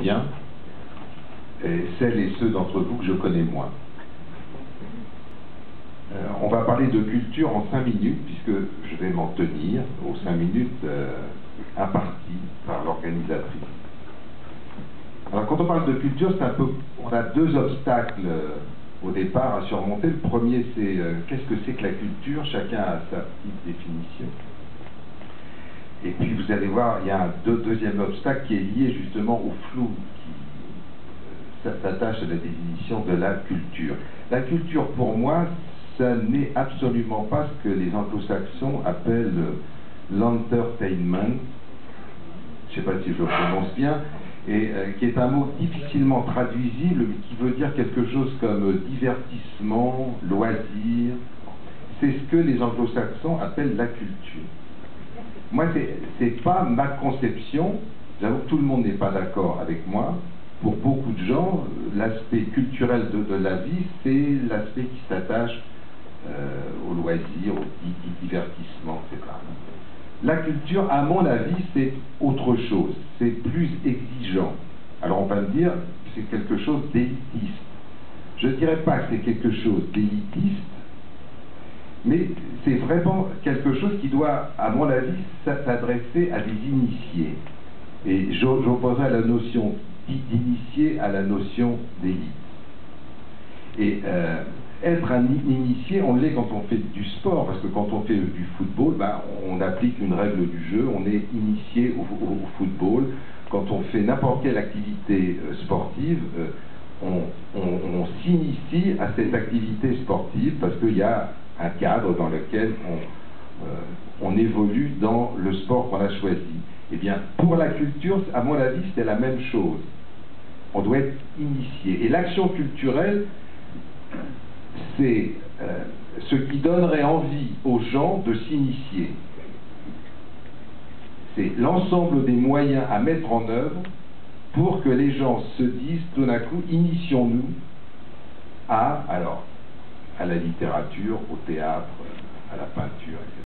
bien, et celles et ceux d'entre vous que je connais moins. On va parler de culture en 5 minutes, puisque je vais m'en tenir aux 5 minutes imparties par l'organisatrice. Alors quand on parle de culture, c'est un peu, on a deux obstacles au départ à surmonter. Le premier, c'est qu'est-ce que c'est que la culture? Chacun a sa petite définition. Et puis vous allez voir, il y a un deuxième obstacle qui est lié justement au flou, qui s'attache à la définition de la culture. La culture, pour moi, ça n'est absolument pas ce que les anglo-saxons appellent l'entertainment, je ne sais pas si je le prononce bien, et qui est un mot difficilement traduisible, mais qui veut dire quelque chose comme divertissement, loisir. C'est ce que les anglo-saxons appellent la culture. Moi, c'est pas ma conception. J'avoue que tout le monde n'est pas d'accord avec moi. Pour beaucoup de gens, l'aspect culturel de la vie, c'est l'aspect qui s'attache au loisir, au divertissement, etc. La culture, à mon avis, c'est autre chose. C'est plus exigeant. Alors on va me dire, c'est quelque chose d'élitiste. Je ne dirais pas que c'est quelque chose d'élitiste, mais c'est vraiment quelque chose qui doit, à mon avis, s'adresser à des initiés. Et j'opposerai la notion d'initié à la notion d'élite. Et être un initié, on l'est quand on fait du sport, parce que quand on fait du football, ben, on applique une règle du jeu, on est initié au football. Quand on fait n'importe quelle activité sportive, on s'initie à cette activité sportive parce qu'il y a un cadre dans lequel on évolue dans le sport qu'on a choisi. Eh bien, pour la culture, à mon avis, c'est la même chose. On doit être initié. Et l'action culturelle, c'est ce qui donnerait envie aux gens de s'initier. C'est l'ensemble des moyens à mettre en œuvre pour que les gens se disent tout d'un coup, initions-nous à la littérature, au théâtre, à la peinture, etc.